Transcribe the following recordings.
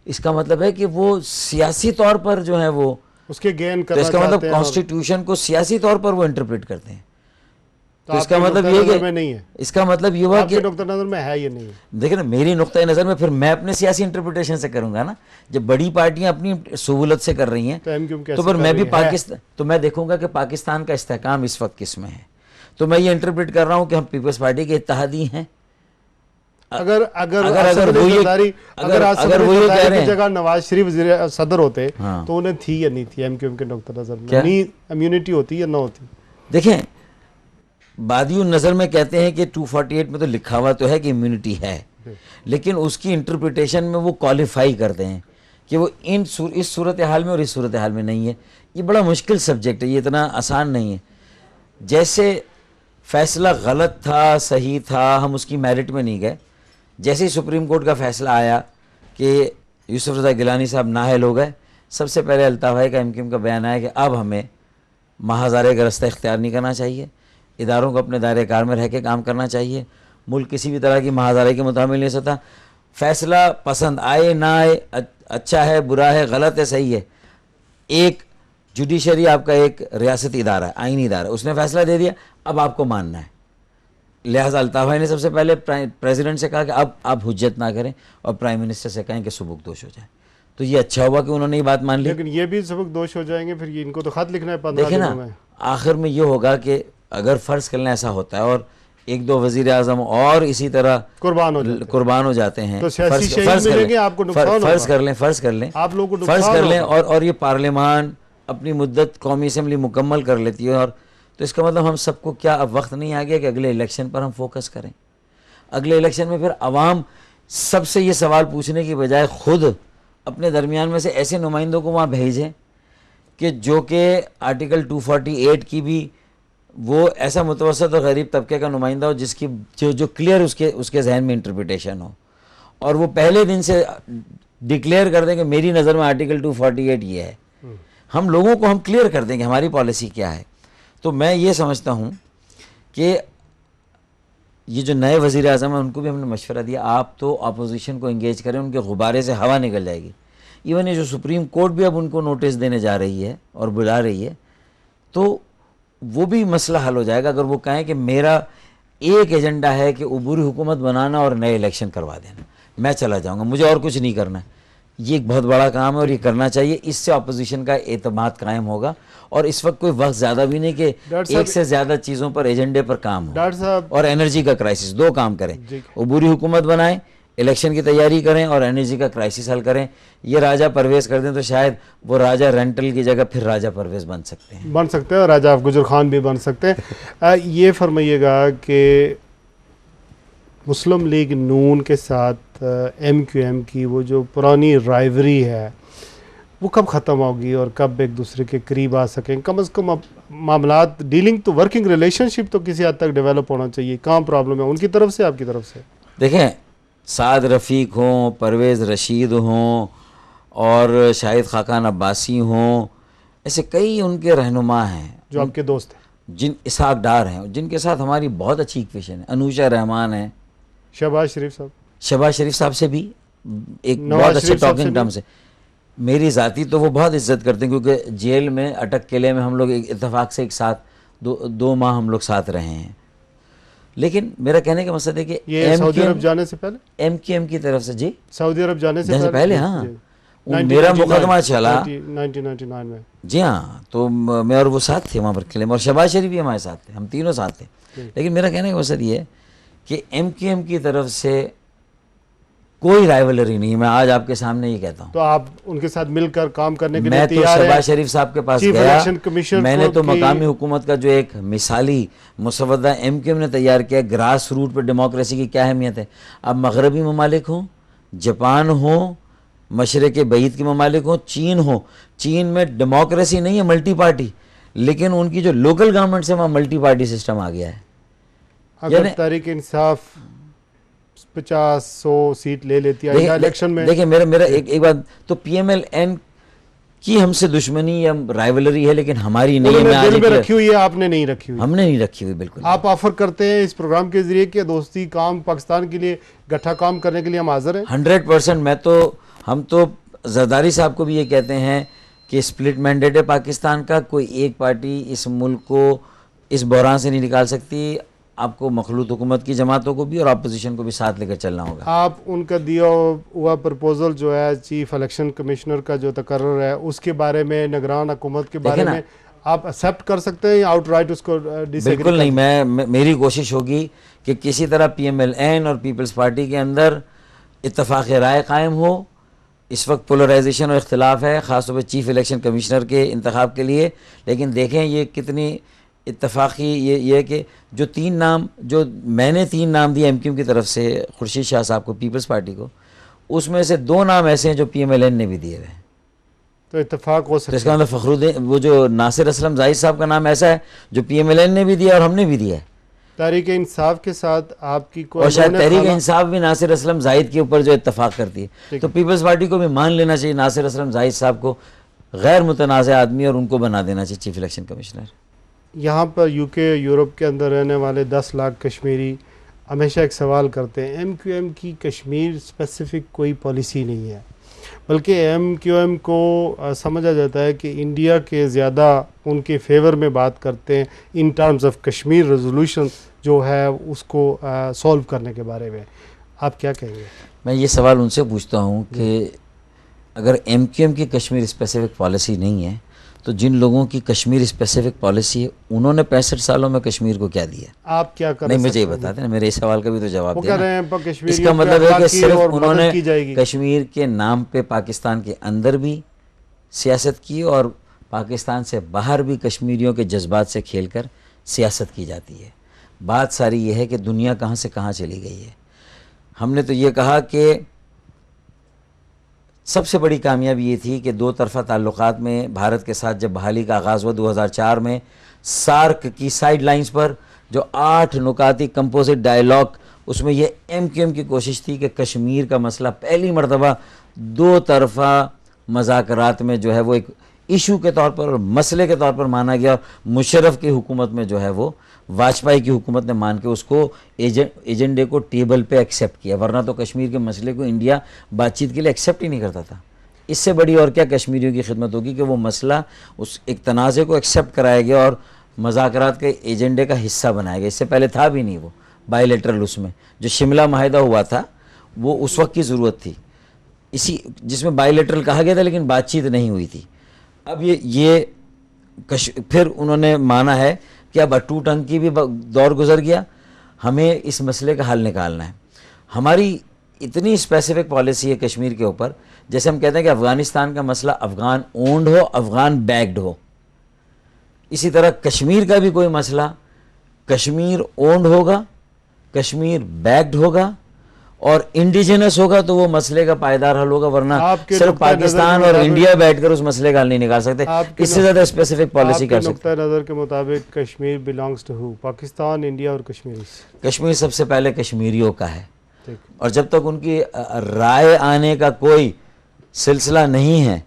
इसका मतलब है कि वो सियासी तौर पर जो है वो उसके गेन तो करना इसका मतलब चाहते हैं कॉन्स्टिट्यूशन को सियासी तौर पर वो इंटरप्रेट करते हैं। तो तो इसका आपके मतलब नुक्ता ये नज़र कि में नहीं है, इसका मतलब ये हुआ आपके कि नुक्ता नज़र में है ये नहीं है। देखिए ना, मेरी नुक्ता नज़र में फिर मैं अपने सियासी इंटरप्रिटेशन से करूंगा ना। जब बड़ी पार्टियां अपनी सहूलत से कर रही हैं तो एमक्यूएम तो कैसे फिर कर मैं भी रही है? पाकिस्तान, तो मैं देखूंगा कि पाकिस्तान का इस्तेहकाम इस वक्त किस में है। तो मैं ये इंटरप्रेट कर रहा हूं कि हम पीपल्स पार्टी के इत्तेहादी हैं। अगर अगर अगर असद वो ये जरदारी अगर असद अगर वो ये कह जरदारी रहे की हैं, जगह नवाज शरीफ सदर होते हाँ, तो उन्हें थी या नहीं थी एमक्यूएम के नुक्ता नज़र में? क्या? नहीं, इम्यूनिटी होती या ना होती? देखें, बादियुन नज़र में कहते हैं कि 248 में तो लिखा हुआ तो है कि इम्यूनिटी है, लेकिन उसकी इंटरप्रिटेशन में वो क्वालिफाई करते हैं कि वो इस सूरत हाल में और इस सूरत हाल में नहीं है। ये बड़ा मुश्किल सब्जेक्ट है, ये इतना आसान नहीं है। जैसे फैसला गलत था, सही था, हम उसकी मेरिट में नहीं गए। जैसे ही सुप्रीम कोर्ट का फैसला आया कि यूसुफ रज़ा गिलानी साहब नाअहल हो गए, सबसे पहले अल्ताफ़ भाई का एमक्यूएम का बयान आया कि अब हमें महाज़ारे का रास्ता इख्तियार नहीं करना चाहिए, इदारों को अपने दायरे कार में रह के काम करना चाहिए, मुल्क किसी भी तरह की महाज़ारे के मुताबिक नहीं हो सकता। फैसला पसंद आए ना आए, अच्छा है, बुरा है, गलत है, सही है, एक जुडिशरी आपका एक रियासती इदारा है, आइनी इदारा, उसने फैसला दे दिया, अब आपको मानना है। लिहाजा अल्ताफ़ भाई ने सबसे पहले प्रेसिडेंट से कहा कि अब आप हुज्जत ना करें और प्राइम मिनिस्टर से कहें कि सुबुकदोश हो जाए। तो ये अच्छा हुआ कि उन्होंने ये बात मान ली। लेकिन ये भी सबकदोश हो जाएंगे फिर, ये इनको तो खत लिखना है 15 देखिए दिनों ना, में। आखिर में ये होगा कि अगर फ़र्ज़ करना ऐसा होता है और एक दो वज़ीर आज़म और इसी तरह कुर्बान हो जाते हैं, तो सियासी शहीद मिलेंगे, आपको नुकसान होगा। फ़र्ज़ कर लें आप लोगों को फ़र्ज़ कर लें और ये पार्लियामान अपनी मुद्दत कौमी असम्बली मुकम्मल कर लेती है, और तो इसका मतलब हम सबको क्या अब वक्त नहीं आ गया कि अगले इलेक्शन पर हम फोकस करें? अगले इलेक्शन में फिर अवाम सबसे ये सवाल पूछने की बजाय खुद अपने दरमियान में से ऐसे नुमाइंदों को वहाँ भेजें कि जो कि आर्टिकल 248 की भी वो ऐसा मुतवसत और गरीब तबके का नुमाइंदा हो जिसकी जो क्लियर उसके जहन में इंटरप्रिटेशन हो, और वो पहले दिन से डिक्लेयर कर दें कि मेरी नज़र में आर्टिकल 248 ये है। हम लोगों को हम क्लियर कर देंगे हमारी पॉलिसी क्या है। तो मैं ये समझता हूँ कि ये जो नए वज़ीर आज़म हैं उनको भी हमने मशवरा दिया, आप तो अपोजिशन को इंगेज करें, उनके गुब्बारे से हवा निकल जाएगी। इवन ये जो सुप्रीम कोर्ट भी अब उनको नोटिस देने जा रही है और बुला रही है, तो वो भी मसला हल हो जाएगा अगर वो कहें कि मेरा एक एजेंडा है कि उबूरी हुकूमत बनाना और नए इलेक्शन करवा देना, मैं चला जाऊँगा, मुझे और कुछ नहीं करना है। ये एक बहुत बड़ा काम है और ये करना चाहिए, इससे अपोजिशन का एतमाद कायम होगा। और इस वक्त कोई वक्त ज़्यादा भी नहीं कि एक से ज़्यादा चीज़ों पर एजेंडे पर काम हो, और एनर्जी का क्राइसिस, दो काम करें, उबूरी हुकूमत बनाएं, इलेक्शन की तैयारी करें और एनर्जी का क्राइसिस हल करें। ये राजा परवेज़ कर दें तो शायद वो राजा रेंटल की जगह फिर राजा परवेज़ बन सकते हैं, और राजा गुजर खान भी बन सकते हैं। ये फरमाइएगा कि मुस्लिम लीग नून के साथ एमक्यूएम की वो जो पुरानी राइवरी है वो कब ख़त्म होगी और कब एक दूसरे के करीब आ सकें? कम से कम मामलात डीलिंग तो, वर्किंग रिलेशनशिप तो किसी हद तक डेवलप होना चाहिए। कहाँ प्रॉब्लम है, उनकी तरफ से आपकी तरफ से? देखें, साद रफ़ीक हों, परवेज़ रशीद हों और शाहिद खाकान अब्बासी हों, ऐसे कई उनके रहनुमा हैं जो आपके दोस्त हैं, जिन इसहाक डार हैं, जिनके साथ हमारी बहुत अच्छी इक्वेशन है, अनूशा रहमान है, शहबाज शरीफ साहब से भी एक बहुत अच्छे टॉकिंग टर्म से मेरी ज़ाती तो वो बहुत इज्जत करते हैं, क्योंकि जेल में अटक किले में हम लोग एक इत्तेफाक से एक साथ दो माह हम लोग साथ रहे हैं। लेकिन मेरा कहने का मकसद है कि ये सऊदी अरब जाने से पहले, एमक्यूएम की तरफ से, जी सऊदी अरब जाने से पहले हाँ, मेरा मुकदमा चला 1999 में, जी हाँ, तो मैं और वो साथ थे वहाँ पर किले में, और शहबाज शरीफ भी हमारे साथ थे, हम तीनों साथ थे। लेकिन मेरा कहने का मकसद ये है कि एमक्यूएम की तरफ से कोई राइवलरी नहीं, मैं आज आपके सामने ये कहता हूँ। तो आप उनके साथ मिलकर काम करने के लिए मैं तो शहबाज शरीफ साहब के पास गया, मैंने तो मकामी हुकूमत का जो एक मिसाली मुसवदा एमक्यूएम ने तैयार किया, ग्रास रूट पर डेमोक्रेसी की क्या अहमियत है। अब मगरबी ममालिक हों, जापान हो, मशरक़ बईद के ममालिक हों, चीन हो, चीन में डेमोक्रेसी नहीं है, मल्टी पार्टी, लेकिन उनकी जो लोकल गवर्नमेंट है वहाँ मल्टी पार्टी सिस्टम आ गया है। अगर तहरीक इंसाफ 50-100 सीट ले लेती है इलेक्शन में, देखिए मेरा एक बात, तो पीएमएलएन की हमसे दुश्मनी या राइवलरी है, लेकिन हमारी नहीं है। दिल में रखी हुई है, आपने नहीं रखी हुई? हमने नहीं रखी हुई, बिल्कुल। आप ऑफर करते हैं इस प्रोग्राम के जरिए कि दोस्ती काम पाकिस्तान के लिए, गठा काम करने के लिए हम हाजिर हैं। 100%। मैं तो हम तो जरदारी साहब को भी ये कहते हैं कि स्प्लिट मैंडेट है पाकिस्तान का, कोई एक पार्टी इस मुल्क को इस बहरान से नहीं निकाल सकती। आपको मखलूत हुकूमत की जमातों को भी और अपोजिशन को भी साथ लेकर चलना होगा। आप उनका दिया हुआ प्रपोजल जो है चीफ इलेक्शन कमिश्नर का जो तकर्रर है उसके बारे में, निगरान हुकूमत के बारे में आप एक्सेप्ट कर सकते हैं या आउटराइट उसको डिसएग्री? बिल्कुल नहीं। मेरी कोशिश होगी कि किसी तरह PMLN और पीपल्स पार्टी के अंदर इत्तफाक राय कायम हो। इस वक्त पोलराइजेशन और इख्तिलाफ है, ख़ासतौर पर चीफ इलेक्शन कमिश्नर के इंतखाब के लिए। लेकिन देखें ये कितनी इत्तफाक़ी ये है कि जो 3 नाम, जो मैंने 3 नाम दिए MQM की तरफ से खुर्शीद शाह साहब को, पीपल्स पार्टी को, उसमें से 2 नाम ऐसे हैं जो PMLN ने भी दिए हुए हैं। तो इत्तफाक हो सकता है। इसका मतलब फ़खरुद्दीन, वो जो नासिर असलम जाहिद साहब का नाम ऐसा है जो PMLN ने भी दिया और हमने भी दिया है। तहरीक इंसाफ के साथ आपकी कोई, और शायद तहरीक इंसाफ भी नासिर असलम जाहिद के ऊपर जो इत्तफाक करती है, तो पीपल्स पार्टी को भी मान लेना चाहिए नासिर असलम जाहिद साहब को गैर मुतनाज़ आदमी और उनको बना देना चाहिए चीफ इलेक्शन कमिश्नर। यहाँ पर UK यूरोप के अंदर रहने वाले 10 लाख कश्मीरी हमेशा एक सवाल करते हैं, MQM की कश्मीर स्पेसिफिक कोई पॉलिसी नहीं है, बल्कि MQM को समझा जाता है कि इंडिया के ज़्यादा उनके फेवर में बात करते हैं in terms of Kashmir resolution जो है उसको सॉल्व करने के बारे में। आप क्या कहेंगे? मैं ये सवाल उनसे पूछता हूँ कि अगर MQM की कश्मीर स्पेसिफिक पॉलिसी नहीं है तो जिन लोगों की कश्मीर स्पेसिफिक पॉलिसी है उन्होंने 65 सालों में कश्मीर को क्या दिया? आप क्या कर नहीं, मुझे ये बता दें, मेरे इस सवाल का भी तो जवाब दें। दें। इसका मतलब है कि सिर्फ उन्होंने कश्मीर के नाम पे पाकिस्तान के अंदर भी सियासत की और पाकिस्तान से बाहर भी कश्मीरियों के जज्बात से खेलकर सियासत की जाती है। बात सारी ये है कि दुनिया कहाँ से कहाँ चली गई है। हमने तो ये कहा कि सबसे बड़ी कामयाबी ये थी कि 2 तरफ़ा ताल्लुक़ात में भारत के साथ जब बहाली का आगाज़ हुआ 2004 में, सार्क की साइड लाइन्स पर जो 8 नुकाती कंपोजिट डायलॉग, उसमें ये MQM की कोशिश थी कि कश्मीर का मसला पहली मरतबा 2 तरफ़ा मज़ाकरात में जो है वो एक इशू के तौर पर और मसले के तौर पर माना गया। मुशर्रफ की हुकूमत में जो है वो वाजपेयी की हुकूमत ने मान के उसको एजेंडे को टेबल पे एक्सेप्ट किया, वरना तो कश्मीर के मसले को इंडिया बातचीत के लिए एक्सेप्ट ही नहीं करता था। इससे बड़ी और क्या कश्मीरियों की खिदमत होगी कि वो मसला उस एक तनाज़े को एक्सेप्ट कराया गया और मज़ाकरात के एजेंडे का हिस्सा बनाया गया। इससे पहले था भी नहीं वो बायलैटरल, उसमें जो शिमला माहिदा हुआ था वो उस वक्त की ज़रूरत थी, इसी जिसमें बायलैटरल कहा गया था लेकिन बातचीत नहीं हुई थी। अब ये फिर उन्होंने माना है कि अब अटू टंग की भी दौर गुजर गया, हमें इस मसले का हल निकालना है। हमारी इतनी स्पेसिफिक पॉलिसी है कश्मीर के ऊपर, जैसे हम कहते हैं कि अफ़गानिस्तान का मसला अफ़गान ओन्ड हो, अफ़गान बैक्ड हो, इसी तरह कश्मीर का भी कोई मसला कश्मीर ओन्ड होगा, कश्मीर बैक्ड होगा और इंडिजिनस होगा तो वो मसले का पायदार हल होगा, वरना सिर्फ पाकिस्तान और इंडिया बैठकर उस मसले का हल नहीं निकाल सकते। इससे ज़्यादा स्पेसिफिक पॉलिसी कर सकते हैं। नज़र के मुताबिक Kashmir belongs to who? Pakistan, India और कश्मीर? कश्मीर सबसे पहले कश्मीरियों का है और जब तक उनकी राय आने का कोई सिलसिला नहीं है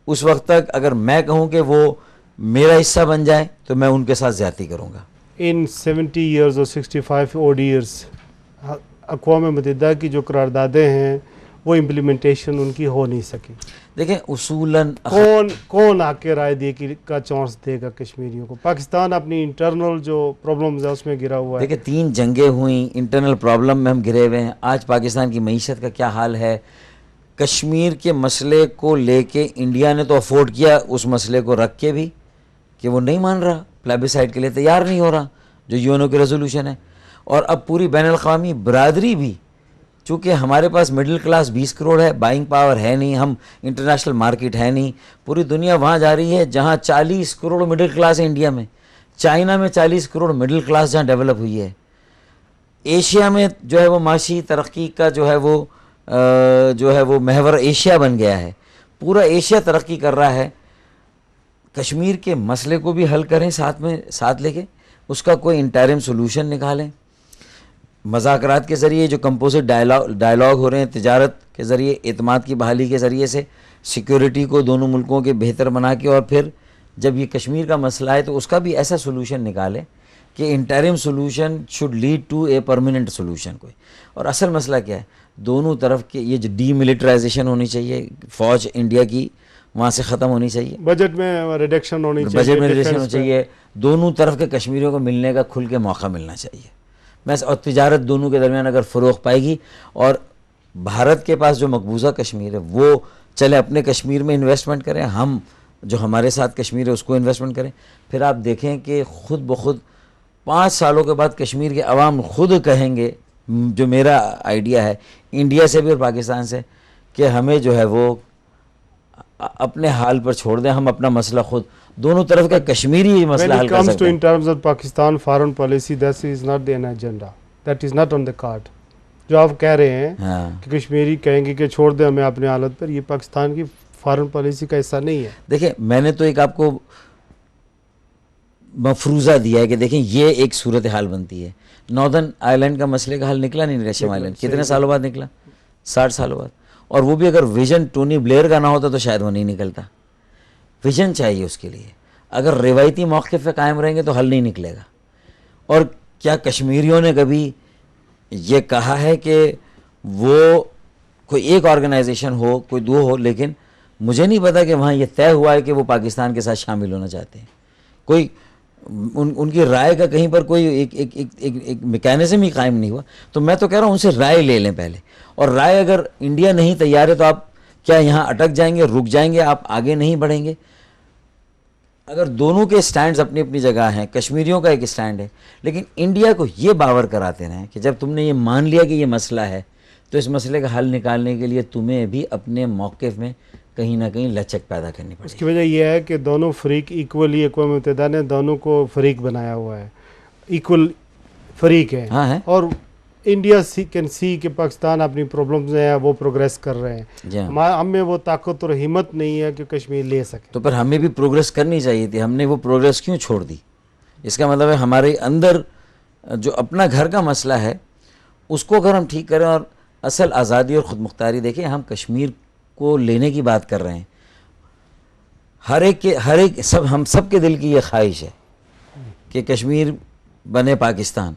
उस वक्त तक अगर मैं कहूँ कि वो मेरा हिस्सा बन जाए तो मैं उनके साथ ज़्यादती करूँगा। इन 70 ईयर्स और 65 ओड ईयर्स अक़वाम मुत्तहिदा की जो करारदादें हैं वो इम्प्लीमेंटेशन उनकी हो नहीं सकी। देखें उसूलन कौन आके राय दे का चांस देगा कश्मीरियों को? पाकिस्तान अपनी इंटरनल जो प्रॉब्लम्स है उसमें गिरा हुआ है। देखिए 3 जंगें हुई, इंटरनल प्रॉब्लम में हम घिरे हुए हैं। आज पाकिस्तान की मईशत का क्या हाल है? कश्मीर के मसले को लेके इंडिया ने तो अफोर्ड किया उस मसले को रख के भी कि वो नहीं मान रहा, प्लेबिसाइड के लिए तैयार नहीं हो रहा जो यूएनओ की रेजोल्यूशन है। और अब पूरी बैनुल-अक़वामी बरादरी भी, चूँकि हमारे पास मिडिल क्लास 20 करोड़ है, बाइंग पावर है नहीं, हम इंटरनेशनल मार्केट है नहीं, पूरी दुनिया वहाँ जा रही है जहाँ 40 करोड़ मिडिल क्लास है इंडिया में, चाइना में 40 करोड़ मिडिल क्लास जहाँ डेवलप हुई है, एशिया में जो है वो माशी तरक्की का जो है वो महवर एशिया बन गया है, पूरा एशिया तरक्की कर रहा है। कश्मीर के मसले को भी हल करें साथ लेके, उसका कोई इंटरिम सोल्यूशन निकालें, मज़ाकरात के ज़रिए जो कंपोजिट डायलॉग हो रहे हैं, तिजारत के ज़रिए, एतमाद की बहाली के ज़रिए से सिक्योरिटी को दोनों मुल्कों के बेहतर बना के, और फिर जब ये कश्मीर का मसला है तो उसका भी ऐसा सोल्यूशन निकालें कि interim solution should lead to a permanent solution कोई। और असल मसला क्या है, दोनों तरफ के ये जो डीमिलिटराइजेशन होनी चाहिए, फ़ौज इंडिया की वहाँ से ख़त्म होनी चाहिए, बजट में रिडक्शन होनी चाहिए, बजट में रिडक्शन होनी चाहिए, दोनों तरफ के कश्मीरियों को मिलने का खुल के मौका मिलना चाहिए बस, और तिजारत दोनों के दरमियान अगर फ़रोग़ पाएगी और भारत के पास जो मकबूजा कश्मीर है वो चले अपने कश्मीर में इन्वेस्टमेंट करें, हम जो हमारे साथ कश्मीर है उसको इन्वेस्टमेंट करें, फिर आप देखें कि ख़ुद ब खुद 5 सालों के बाद कश्मीर के अवाम खुद कहेंगे, जो मेरा आइडिया है इंडिया से भी और पाकिस्तान से, कि हमें जो है वो अपने हाल पर छोड़ दें, हम अपना मसला खुद, दोनों तरफ का कश्मीरी मसला हल कर सकते हैं। in terms of Pakistan foreign policy, that is not the agenda, that is not on the card. जो आप कह रहे हैं हाँ। कि कश्मीरी कहेंगे कि छोड़ दें हमें अपने हालत पर, ये पाकिस्तान की फॉरेन पॉलिसी का हिस्सा नहीं है। देखिए मैंने तो एक आपको मफरूज़ा दिया है कि देखें ये एक सूरत हाल बनती है। नॉर्दर्न आयरलैंड का मसले का हल निकला नहीं रेशम आइलैंड, कितने सालों बाद निकला? 60 सालों बाद। और वो भी अगर विजन टोनी ब्लेयर का ना होता तो शायद वो नहीं निकलता। विजन चाहिए उसके लिए, अगर रिवायती मौक़िफ़ पे कायम रहेंगे तो हल नहीं निकलेगा। और क्या कश्मीरियों ने कभी ये कहा है कि वो कोई एक ऑर्गेनाइजेशन हो, कोई दो हो, लेकिन मुझे नहीं पता कि वहाँ ये तय हुआ है कि वो पाकिस्तान के साथ शामिल होना चाहते हैं। कोई उनकी राय का कहीं पर कोई एक मैकेनिज्म ही कायम नहीं हुआ। तो मैं तो कह रहा हूँ उनसे राय ले लें पहले, और राय अगर इंडिया नहीं तैयार है तो आप क्या यहाँ अटक जाएंगे, रुक जाएंगे, आप आगे नहीं बढ़ेंगे? अगर दोनों के स्टैंड्स अपनी अपनी जगह हैं, कश्मीरियों का एक स्टैंड है, लेकिन इंडिया को ये बावर कराते रहें कि जब तुमने ये मान लिया कि ये मसला है तो इस मसले का हल निकालने के लिए तुम्हें भी अपने मौक़िफ़ में कहीं ना कहीं लचक पैदा करनी पड़ेगी। इसकी वजह यह है कि दोनों फरीक इक्वली, अक़वाम मुत्तहिदा ने दोनों को फरीक बनाया हुआ है, इक्वल फरीक है। हाँ है। और इंडिया कैन सी कि पाकिस्तान अपनी प्रॉब्लम्स हैं वो प्रोग्रेस कर रहे हैं, हमें वो ताकत और हिम्मत नहीं है कि कश्मीर ले सके। तो पर हमें भी प्रोग्रेस करनी चाहिए थी, हमने वो प्रोग्रेस क्यों छोड़ दी? इसका मतलब है हमारे अंदर जो अपना घर का मसला है उसको अगर हम ठीक करें और असल आज़ादी और ख़ुद मुख्तारी देखें। हम कश्मीर को लेने की बात कर रहे हैं, हर एक सब, हम सब के दिल की ये ख्वाहिश है कि कश्मीर बने पाकिस्तान,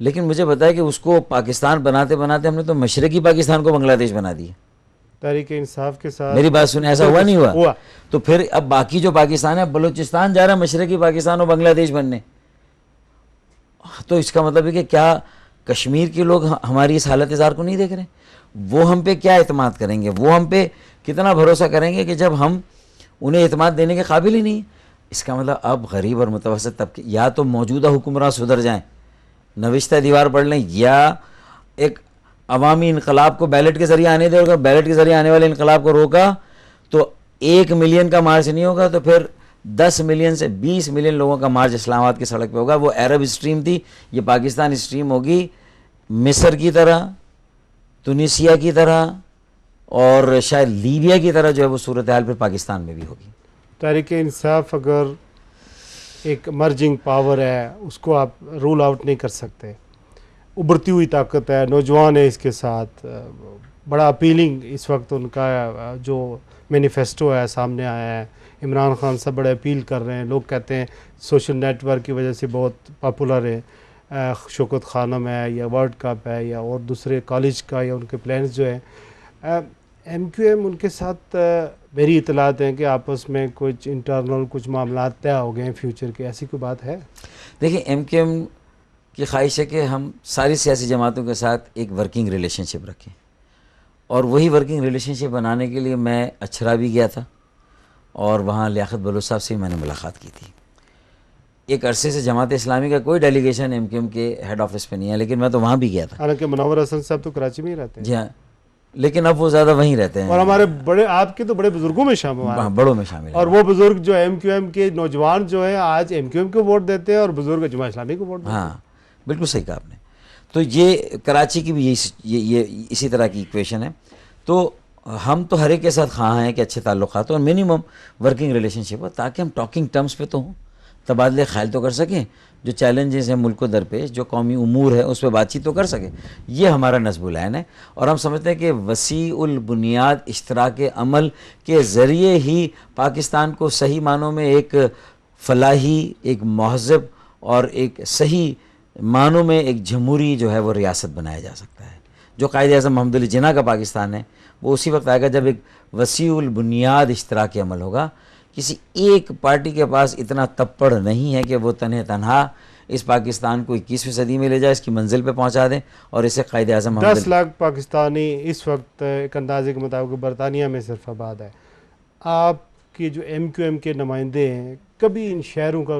लेकिन मुझे बताया कि उसको पाकिस्तान बनाते बनाते हमने तो मशरक़ी पाकिस्तान को बांग्लादेश बना दिया। तहरीक इंसाफ के साथ मेरी बात सुने, ऐसा हुआ नहीं हुआ? तो फिर अब बाकी जो पाकिस्तान है, बलूचिस्तान जा रहा है मशरक़ी पाकिस्तान और बांग्लादेश बनने। तो इसका मतलब है कि क्या कश्मीर के लोग हमारी इस हालत ज़ार को नहीं देख रहे? वो हम पे क्या एतमाद करेंगे, वो हम पे कितना भरोसा करेंगे कि जब हम उन्हें एतमाद देने के काबिल ही नहीं? इसका मतलब अब गरीब और मुतवस्सित तबके या तो मौजूदा हुक्मरान सुधर जाएँ, नविश्ता दीवार पढ़ लें, या एक अवामी इनकलाब को बैलेट के ज़रिए आने दे, और बैलेट के ज़रिए आने वाले इनकलाब को रोका तो 1 मिलियन का मार्च नहीं होगा, तो फिर 10 मिलियन से 20 मिलियन लोगों का मार्च इस्लामाबाद की सड़क पे होगा। वो अरब स्ट्रीम थी, ये पाकिस्तान स्ट्रीम होगी, मिस्र की तरह, तुनिसिया की तरह और शायद लीबिया की तरह जो है वो सूरत हाल फिर पाकिस्तान में भी होगी। तहरीक इंसाफ अगर एक मर्जिंग पावर है, उसको आप रूल आउट नहीं कर सकते। उभरती हुई ताकत है, नौजवान है, इसके साथ बड़ा अपीलिंग इस वक्त उनका जो मैनिफेस्टो है सामने आया है। इमरान खान सब बड़े अपील कर रहे हैं, लोग कहते हैं सोशल नेटवर्क की वजह से बहुत पॉपुलर है, शौकत खानम है या वर्ल्ड कप है या और दूसरे कॉलेज का या उनके प्लान्स जो है। MQM उनके साथ मेरी इतलात हैं कि आपस में कुछ इंटरनल कुछ मामला तय हो गए हैं फ्यूचर के, ऐसी कोई बात है? देखिए MQM की ख्वाहिश है कि हम सारी सियासी जमातों के साथ एक वर्किंग रिलेशनशिप रखें, और वही वर्किंग रिलेशनशिप बनाने के लिए मैं अछरा भी गया था और वहाँ लियाकत बलोच साहब से मैंने मुलाकात की थी। एक अरसे से जमात इस्लामी का कोई डेलीगेशन MQM के हेड ऑफिस पे नहीं है, लेकिन मैं तो वहाँ भी गया था। हालांकि मुनव्वर हसन साहब तो कराची में ही रहते हैं। जी हाँ, लेकिन अब वो ज़्यादा वहीं रहते हैं। और हमारे बड़े, आपके तो बड़े बुजुर्गों में शामिल हैं, बड़ों में शामिल हैं। और वो बुजुर्ग जो MQM के नौजवान जो है आज MQM को वोट देते हैं और बुजुर्ग जमात इस्लामी को वोट देते हैं। हाँ बिल्कुल सही कहा आपने। तो ये कराची की भी ये इसी तरह की इक्वेशन है। तो हम तो हर एक के साथ खां हैं कि अच्छे ताल्लुक़ात और मिनिमम वर्किंग रिलेशनशिप हो, ताकि हम टॉकिंग टर्म्स पे तो हों, तबादले ख्याल तो कर सकें, जो चैलेंजेस हैं मुल्क को दरपेश, जो कौमी उमूर है उस पर बातचीत तो कर सकें। ये हमारा नस्बुल ऐन है, और हम समझते हैं कि वसी उल बुनियाद इश्तराक अमल के ज़रिए ही पाकिस्तान को सही मानों में एक फलाही, एक महज़ब और एक सही मानों में एक जमहूरी जो है वो रियासत बनाया जा सकता है, जो कायदे आज़म मोहम्मद अली जिन्ना का पाकिस्तान है, वो उसी वक्त आएगा जब एक वसीउल बुनियाद इश्तराकी अमल होगा। किसी एक पार्टी के पास इतना तप्पड़ नहीं है कि वो तन्हा इस पाकिस्तान को 21वीं सदी में ले जाए, इसकी मंजिल पे पहुंचा दें और इसे कायदे आज़म 10 लाख पाकिस्तानी इस वक्त एक अंदाजे के मुताबिक बरतानिया में सिर्फ आबाद है। आपकी जो MQM के नुमाइंदे हैं कभी इन शहरों का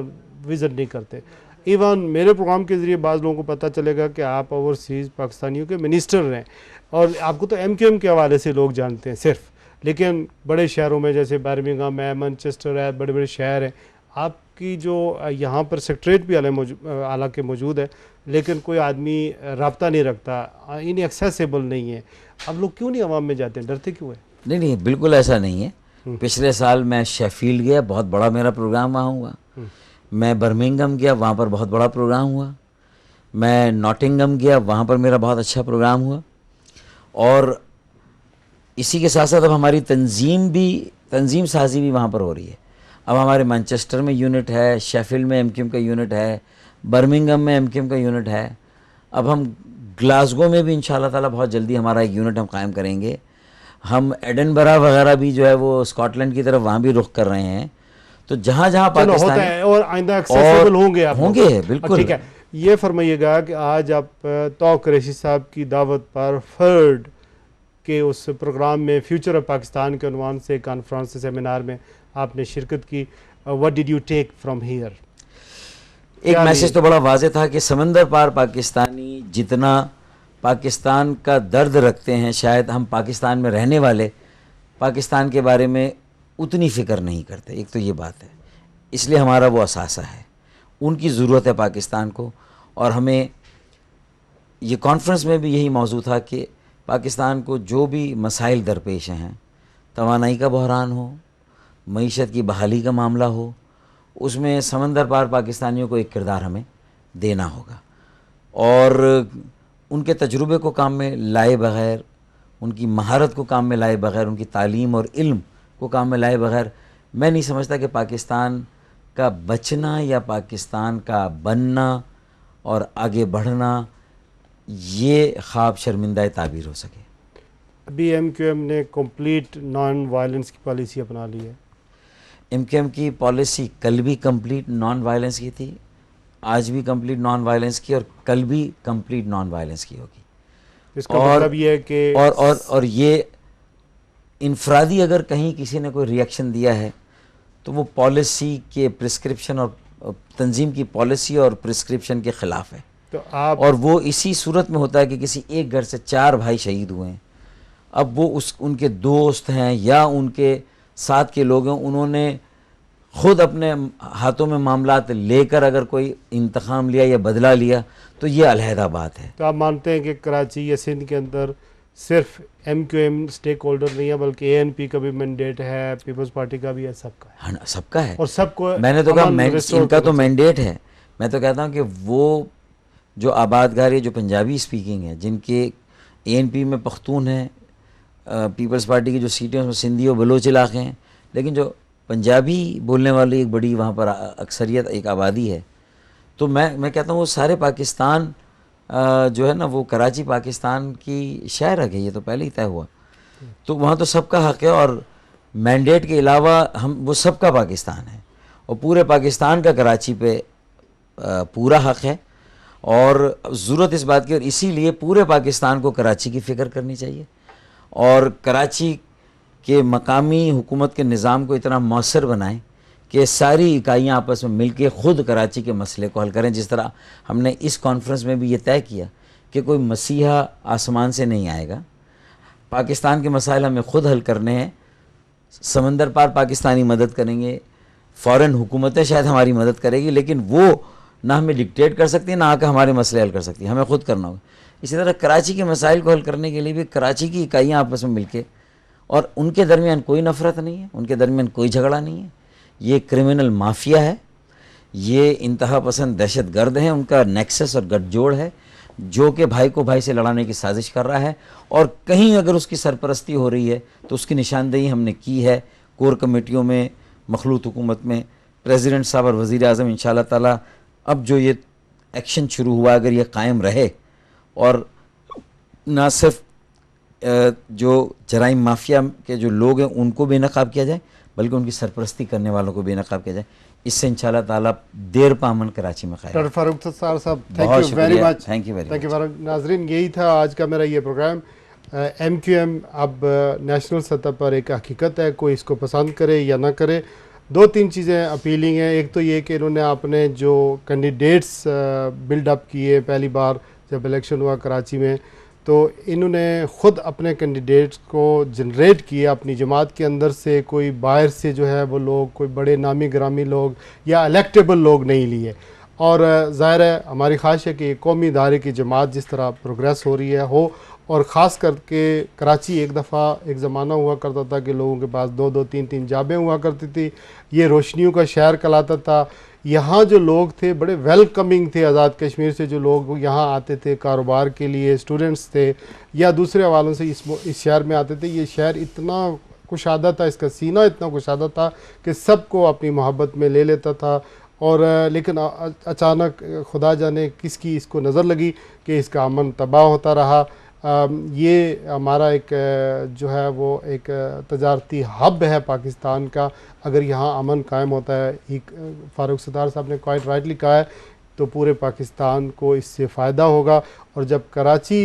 विज़िट नहीं करते। इवन मेरे प्रोग्राम के ज़रिए बाज़ लोगों को पता चलेगा कि आप ओवरसीज़ पाकिस्तानियों के मिनिस्टर हैं और आपको तो MQM के हवाले से लोग जानते हैं सिर्फ, लेकिन बड़े शहरों में जैसे बर्मिंघम है, मैनचेस्टर है, बड़े बड़े शहर हैं, आपकी जो यहाँ पर सेक्रेटरीट भी हालांकि मौजूद है, लेकिन कोई आदमी रब्ता नहीं रखता, इनएक्सेसिबल नहीं है। अब लोग क्यों नहीं अवाम में जाते हैं, डरते क्यों है? नहीं, बिल्कुल ऐसा नहीं है। पिछले साल मैं शेफील्ड गया, बहुत बड़ा मेरा प्रोग्राम वहाँ हुआ। मैं बर्मिंघम गया, वहाँ पर बहुत बड़ा प्रोग्राम हुआ। मैं नॉटिंघम गया, वहाँ पर मेरा बहुत अच्छा प्रोग्राम हुआ। और इसी के साथ साथ अब हमारी तंजीम साजी भी वहाँ पर हो रही है। अब हमारे मैनचेस्टर में यूनिट है, शेफील्ड में MQM का यूनिट है, बर्मिंघम में MQM का यूनिट है। अब हम ग्लासगो में भी इंशाल्लाह ताला बहुत जल्दी हमारा एक यूनिट हम कायम करेंगे। हम एडनबरा वगैरह भी जो है वो स्कॉटलैंड की तरफ वहाँ भी रुख कर रहे हैं। तो जहाँ जहाँ पाकिस्तान है और आइंदा एक्सेसिबल होंगे बिल्कुल। ठीक है, ये फरमाइएगा कि आज आप तौक़ कुरैशी साहब की दावत पर फर्ड के उस प्रोग्राम में फ्यूचर ऑफ पाकिस्तान के उन्वान से कॉन्फ्रेंस सेमिनार में आपने शिरकत की। What did you take from here? एक मैसेज तो बड़ा वाज़ेह था कि समंदर पार पाकिस्तानी जितना पाकिस्तान का दर्द रखते हैं, शायद हम पाकिस्तान में रहने वाले पाकिस्तान के बारे में उतनी फ़िक्र नहीं करते। एक तो ये बात है, इसलिए हमारा वो असासा है, उनकी ज़रूरत है पाकिस्तान को। और हमें ये कॉन्फ्रेंस में भी यही मौजू था कि पाकिस्तान को जो भी मसाइल दरपेश हैं, तवानाई का बहरान हो, मईशत की बहाली का मामला हो, उसमें समंदर पार पाकिस्तानियों को एक किरदार हमें देना होगा। और उनके तजुर्बे को काम में लाए बग़ैर, उनकी महारत को काम में लाए बग़ैर, उनकी तालीम और इल्म को काम में लाए बग़ैर मैं नहीं समझता कि पाकिस्तान का बचना या पाकिस्तान का बनना और आगे बढ़ना ये ख्वाब शर्मिंदा ताबीर हो सके। अभी MQM ने कंप्लीट नॉन वायलेंस की पॉलिसी अपना ली है। MQM की पॉलिसी कल भी कंप्लीट नॉन वायलेंस की थी, आज भी कंप्लीट नॉन वायलेंस की और कल भी कंप्लीट नॉन वायलेंस की होगी। इसका मतलब ये है कि और ये इनफरादी अगर कहीं किसी ने कोई रिएक्शन दिया है तो वो पॉलिसी के प्रिस्क्रिप्शन और तंजीम की पॉलिसी और प्रिस्क्रिप्शन के ख़िलाफ़ है। तो आप और वो इसी सूरत में होता है कि किसी एक घर से 4 भाई शहीद हुए हैं। अब वो उनके दोस्त हैं या उनके साथ के लोग हैं, उन्होंने ख़ुद अपने हाथों में मामलात लेकर अगर कोई इंतकाम लिया या बदला लिया तो ये अलहदा बात है। तो आप मानते हैं कि कराची या सिंध के अंदर सिर्फ MQM स्टेक होल्डर नहीं है, बल्कि ANP का भी मैंडेट है, पीपल्स पार्टी का भी है, सबका है? हाँ, सबका है। और सबको मैंने तो कहा इनका तो मैंडेट है। मैं तो कहता हूँ कि वो जो आबादगार जो पंजाबी स्पीकिंग है, जिनके ANP में पख्तून है, पीपल्स पार्टी की जो सीटें उसमें सिंधी और बलोच इलाके हैं, लेकिन जो पंजाबी बोलने वाली एक बड़ी वहाँ पर अक्सरियत एक आबादी है। तो मैं कहता हूँ वो सारे पाकिस्तान जो है ना, वो कराची पाकिस्तान की शहर है, ये तो पहले ही तय हुआ। तो वहाँ तो सबका हक़ है और मैंडेट के अलावा हम वो सबका पाकिस्तान है और पूरे पाकिस्तान का कराची पे पूरा हक़ है। और ज़रूरत इस बात की, और इसीलिए पूरे पाकिस्तान को कराची की फ़िक्र करनी चाहिए और कराची के मकामी हुकूमत के निज़ाम को इतना मौसर बनाएं कि सारी इकाइयाँ आपस में मिल के ख़ुद कराची के मसले को हल करें। जिस तरह हमने इस कॉन्फ्रेंस में भी ये तय किया कि कोई मसीहा आसमान से नहीं आएगा, पाकिस्तान के मसाइल हमें ख़ुद हल करने हैं। समंदर पार पाकिस्तानी मदद करेंगे, फ़ॉरेन हुकूमतें शायद हमारी मदद करेगी, लेकिन वो ना हमें डिक्टेट कर सकती है, ना आकर हमारे मसले हल कर सकती है, हमें ख़ुद करना होगा। इसी तरह कराची के मसाइल को हल करने के लिए भी कराची की इकाइयाँ आपस में मिलके, और उनके दरमियान कोई नफ़रत नहीं है, उनके दरमियान कोई झगड़ा नहीं है। ये क्रिमिनल माफिया है, ये इंतहा पसंद दहशत गर्द हैं, उनका नेक्सस और गठजोड़ है जो कि भाई को भाई से लड़ाने की साजिश कर रहा है। और कहीं अगर उसकी सरपरस्ती हो रही है तो उसकी निशानदेही हमने की है कोर कमेटियों में, मखलूत हुकूमत में। प्रेसिडेंट साहब और वज़ीर आज़म इंशाअल्लाह ताला अब जो ये एक्शन शुरू हुआ अगर ये कायम रहे और ना सिर्फ जो जराइम माफिया के जो लोग हैं उनको बेनकाब किया जाए, बल्कि उनकी सरपरस्ती करने वालों को बेनकाब किया जाए। इससे इंशाल्लाह ताला देर पामन कराची में खाया। डॉक्टर फारूक सत्तार साहब, थैंक बहुत you very much. Thank you very thank you Farooq. नाजरीन, यही था आज का मेरा ये प्रोग्राम। MQM अब नेशनल सतह पर एक हकीकत है, कोई इसको पसंद करे या ना करे। 2-3 चीज़ें अपीलिंग हैं। एक तो ये कि इन्होंने अपने जो कैंडिडेट्स बिल्डअप किए पहली बार जब इलेक्शन हुआ कराची में, तो इन्होंने ख़ुद अपने कैंडिडेट्स को जनरेट किया अपनी जमात के अंदर से, कोई बाहर से जो है वो लोग, कोई बड़े नामी ग्रामी लोग या इलेक्टेबल लोग नहीं लिए। और ज़ाहिर है हमारी ख्वाहिश है कि कौमी इदारे की जमात जिस तरह प्रोग्रेस हो रही है हो, और ख़ास करके कराची एक दफ़ा एक ज़माना हुआ करता था कि लोगों के पास 2-2 3-3 जाबें हुआ करती थी, ये रोशनियों का शहर कहलाता था। यहाँ जो लोग थे बड़े वेलकमिंग थे, आज़ाद कश्मीर से जो लोग यहाँ आते थे कारोबार के लिए, स्टूडेंट्स थे या दूसरे हवालों से इस शहर में आते थे। ये शहर इतना कुशादा था, इसका सीना इतना कुशादा था कि सबको अपनी मोहब्बत में ले लेता था। और लेकिन अचानक खुदा जाने किसकी इसको नज़र लगी कि इसका अमन तबाह होता रहा। ये हमारा एक जो है वो एक तजारती हब है पाकिस्तान का। अगर यहाँ अमन कायम होता है, फारूक सत्तार साहब ने क्वाइट राइटली कहा है, तो पूरे पाकिस्तान को इससे फ़ायदा होगा। और जब कराची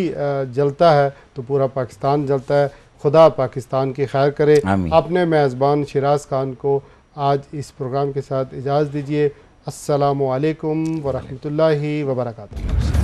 जलता है तो पूरा पाकिस्तान जलता है। खुदा पाकिस्तान की खैर करे। अपने मेज़बान शिराज खान को आज इस प्रोग्राम के साथ इजाज़त दीजिए। अस्सलामु अलैकुम व रहमतुल्लाहि व बरकातुहू।